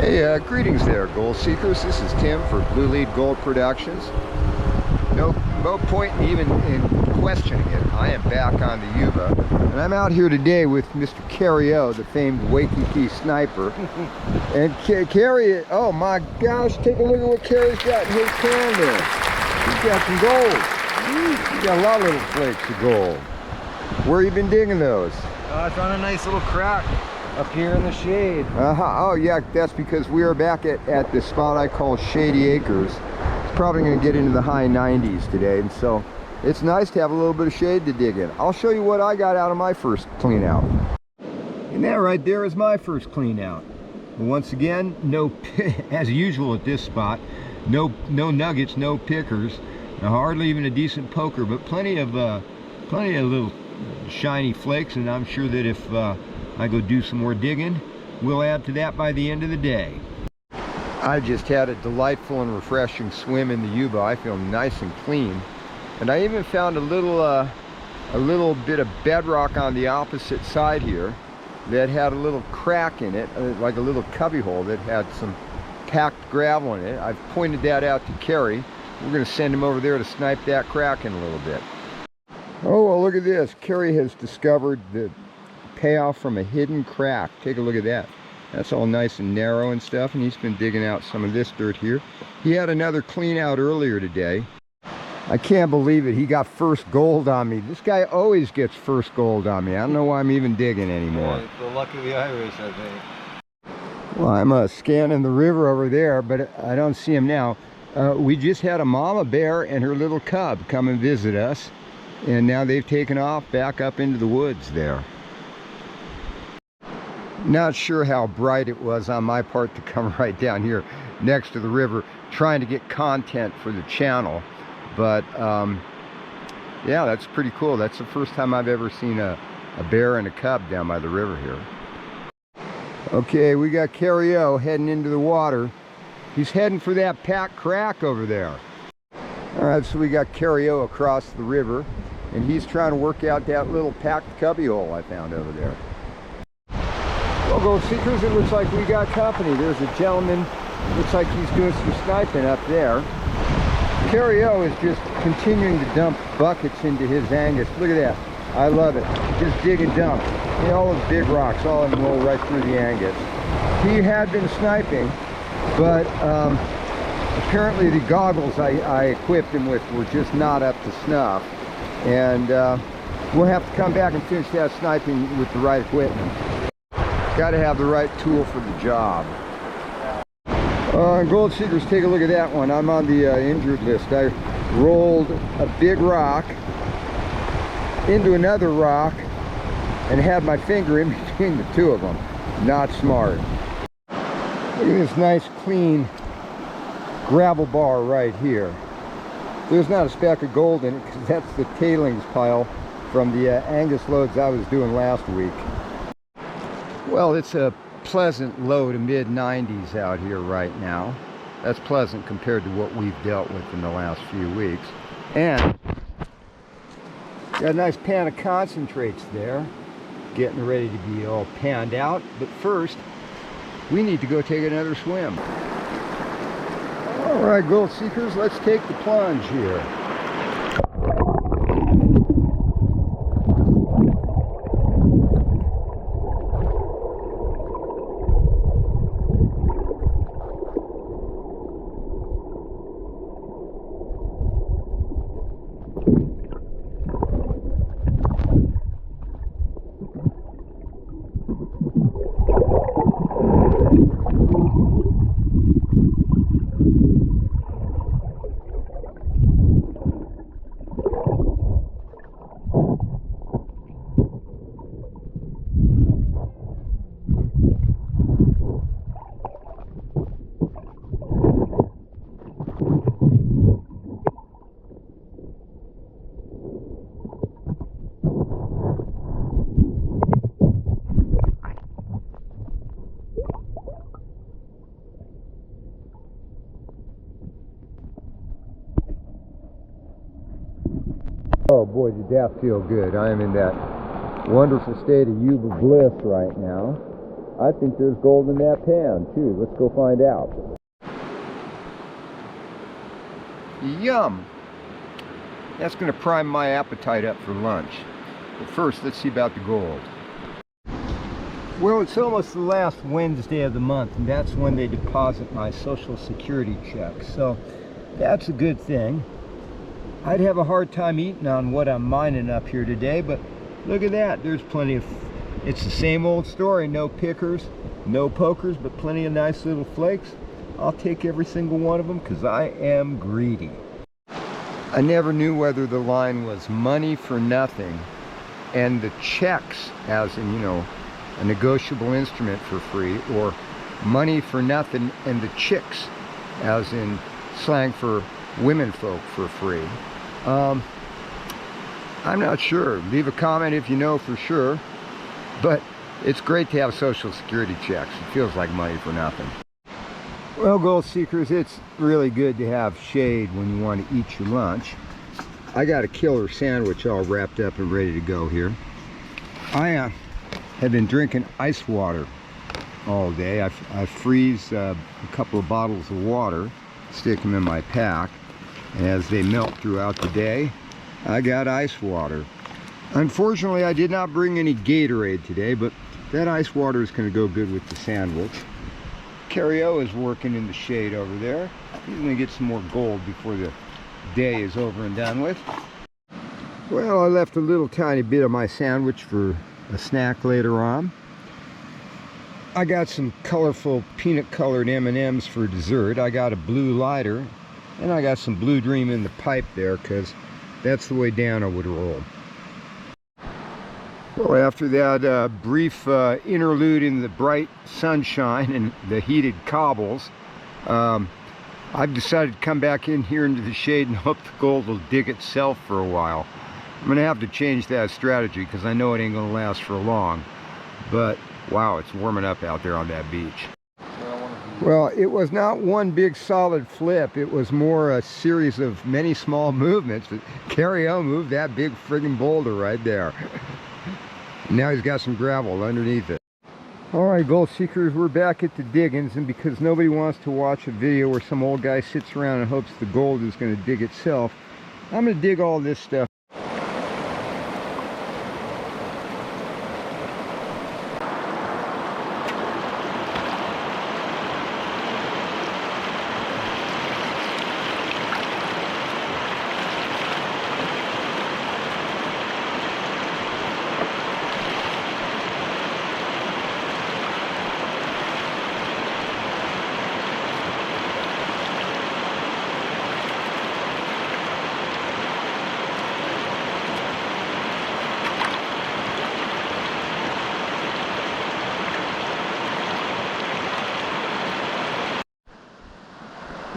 Hey, greetings there, gold seekers. This is Tim for Blue Lead Gold Productions. No point even in questioning it. I am back on the Yuba, and I'm out here today with Mr. Kerry O, the famed Waikiki sniper. And Kerry, oh my gosh, take a look at what Kerry's got in his can there. He's got some gold. He's got a lot of little flakes of gold. Where you been digging those? I found a nice little crack up here in the shade. Oh yeah, that's because we are back at the spot I call Shady Acres. It's probably going to get into the high 90s today, and so it's nice to have a little bit of shade to dig in. I'll show you what I got out of my first clean out. And that right there is my first clean out. Once again, no, as usual at this spot, no nuggets, no pickers, hardly even a decent poker, but plenty of little shiny flakes, and I'm sure that if I go do some more digging, we'll add to that by the end of the day. I just had a delightful and refreshing swim in the Yuba. I feel nice and clean, and I even found a little bit of bedrock on the opposite side here that had a little crack in it, like a little cubby hole that had some packed gravel in it. I've pointed that out to Kerry. We're going to send him over there to snipe that crack in a little bit. Oh, well, look at this. Kerry has discovered the payoff from a hidden crack. Take a look at that. That's all nice and narrow and stuff, and he's been digging out some of this dirt here. He had another clean out earlier today. I can't believe it. He got first gold on me. This guy always gets first gold on me. I don't know why I'm even digging anymore. Yeah, it's the luck of the Irish, I think. Well, I'm scanning the river over there, but I don't see him now. We just had a mama bear and her little cub come and visit us, and now they've taken off back up into the woods there. Not sure how bright it was on my part to come right down here next to the river trying to get content for the channel, but yeah, that's pretty cool. That's the first time I've ever seen a bear and a cub down by the river here. Okay, we got Kerry O heading into the water. He's heading for that packed crack over there. All right, so we got Kerry O across the river, and he's trying to work out that little packed cubby hole I found over there. Well, gold seekers, it looks like we got company. There's a gentleman, looks like he's doing some sniping up there. Kerry O is just continuing to dump buckets into his Angus. Look at that. I love it. Just dig and dump. You know, all those big rocks, all of them roll right through the Angus. He had been sniping, but apparently the goggles I equipped him with were just not up to snuff. And we'll have to come back and finish that sniping with the right equipment. Got to have the right tool for the job. Gold seekers, take a look at that one. I'm on the injured list. I rolled a big rock into another rock and had my finger in between the two of them. Not smart. Look at this nice clean gravel bar right here. There's not a speck of gold in it because that's the tailings pile from the Angus loads I was doing last week. Well, it's a pleasant low to mid 90s out here right now. That's pleasant compared to what we've dealt with in the last few weeks. And got a nice pan of concentrates there, getting ready to be all panned out. But first, we need to go take another swim. All right, gold seekers, let's take the plunge here. Oh boy, did that feel good. I am in that wonderful state of Yuba bliss right now. I think there's gold in that pan too. Let's go find out. Yum! That's going to prime my appetite up for lunch. But first, let's see about the gold. Well, it's almost the last Wednesday of the month, and that's when they deposit my Social Security check. So that's a good thing. I'd have a hard time eating on what I'm mining up here today, but look at that. There's plenty of, it's the same old story. No pickers, no pokers, but plenty of nice little flakes. I'll take every single one of them because I am greedy. I never knew whether the line was money for nothing and the checks, as in, you know, a negotiable instrument for free, or money for nothing and the chicks, as in slang for women folk, for free. I'm not sure. Leave a comment if you know for sure, but it's great to have Social Security checks. It feels like money for nothing. Well, gold seekers, it's really good to have shade when you want to eat your lunch. I got a killer sandwich all wrapped up and ready to go here. I have been drinking ice water all day. I freeze a couple of bottles of water, stick them in my pack, and as they melt throughout the day, I got ice water. Unfortunately, I did not bring any Gatorade today, but that ice water is going to go good with the sandwich. Kerry O is working in the shade over there. He's going to get some more gold before the day is over and done with. Well, I left a little tiny bit of my sandwich for a snack later on. I got some colorful peanut colored M&Ms for dessert. I got a blue lighter, and I got some Blue Dream in the pipe there because that's the way Dana would roll. Well, after that brief interlude in the bright sunshine and the heated cobbles, I've decided to come back in here into the shade and hope the gold will dig itself for a while. I'm going to have to change that strategy because I know it ain't going to last for long. But, wow, it's warming up out there on that beach. Well, it was not one big solid flip. It was more a series of many small movements. But Kerry O moved that big friggin' boulder right there. Now he's got some gravel underneath it. Alright, gold seekers, we're back at the diggings, and because nobody wants to watch a video where some old guy sits around and hopes the gold is going to dig itself, I'm going to dig all this stuff.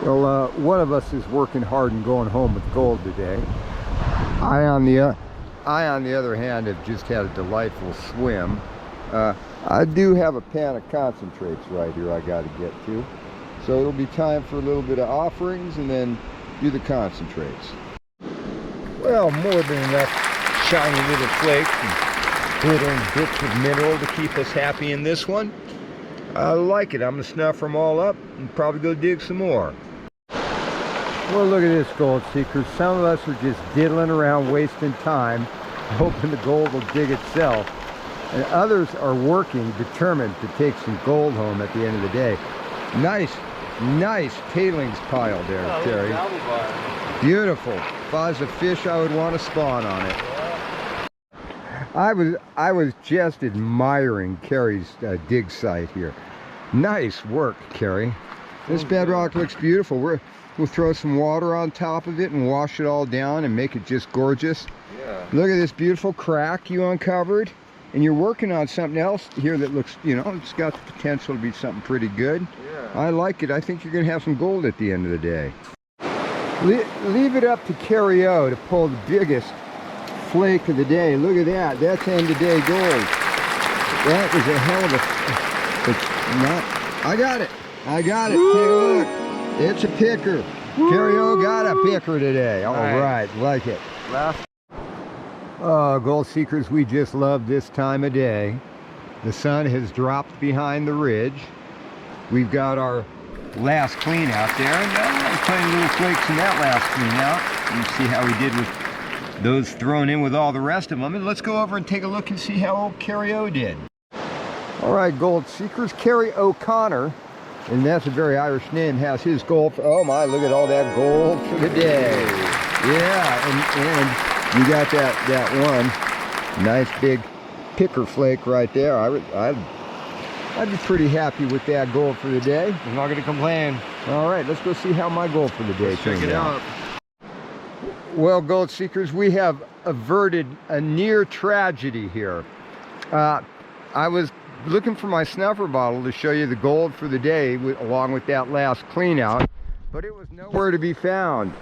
Well, one of us is working hard and going home with gold today. I, on the other hand, have just had a delightful swim. I do have a pan of concentrates right here I got to get to. So it'll be time for a little bit of offerings and then do the concentrates. Well, more than enough shiny little flakes and glittering bits of mineral to keep us happy in this one. I like it. I'm going to snuff them all up and probably go dig some more. Well, look at this, gold seekers. Some of us are just diddling around, wasting time, hoping the gold will dig itself. And others are working, determined to take some gold home at the end of the day. Nice tailings pile there, Terry. Beautiful. If I was a fish, I would want to spawn on it. Yeah. I was just admiring Kerry's dig site here. Nice work, Kerry. This bedrock looks beautiful. We'll throw some water on top of it and wash it all down and make it just gorgeous. Yeah. Look at this beautiful crack you uncovered. And you're working on something else here that looks, you know, it's got the potential to be something pretty good. Yeah. I like it. I think you're going to have some gold at the end of the day. Leave it up to Kerry O to pull the biggest flake of the day. Look at that. That's end of day gold. That is a hell of a... It's not... I got it. Take a look. It's a picker. Kerry O got a picker today. All right. Like it. Oh, gold seekers, we just love this time of day. The sun has dropped behind the ridge. We've got our last clean out there, and plenty little flakes in that last clean out. You see how we did with those thrown in with all the rest of them. And let's go over and take a look and see how old Kerry O did. All right, gold seekers, Kerry O'Connor, and that's a very Irish name, has his gold for, oh my, look at all that gold for the day. Yeah, and you got that one nice big picker flake right there. I'd be pretty happy with that gold for the day. I'm not gonna complain. All right, let's go see how my gold for the day Check it out. Well, gold seekers, we have averted a near tragedy here. I was looking for my snuffer bottle to show you the gold for the day along with that last clean out, but it was nowhere to be found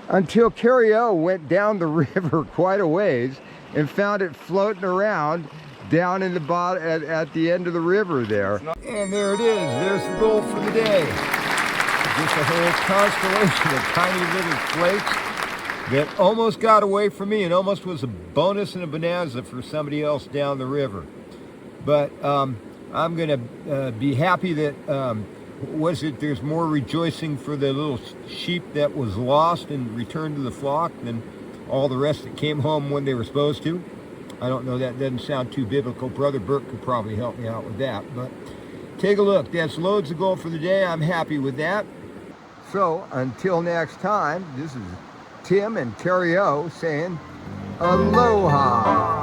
until Kerry O went down the river quite a ways and found it floating around down in the bottom at the end of the river there. And there it is. There's the gold for the day. Just a whole constellation of tiny little flakes that almost got away from me and almost was a bonus and a bonanza for somebody else down the river. But I'm going to be happy that, there's more rejoicing for the little sheep that was lost and returned to the flock than all the rest that came home when they were supposed to. I don't know, that doesn't sound too biblical. Brother Bert could probably help me out with that. But take a look. That's loads of gold for the day. I'm happy with that. So until next time, this is Tim and Kerry O saying aloha.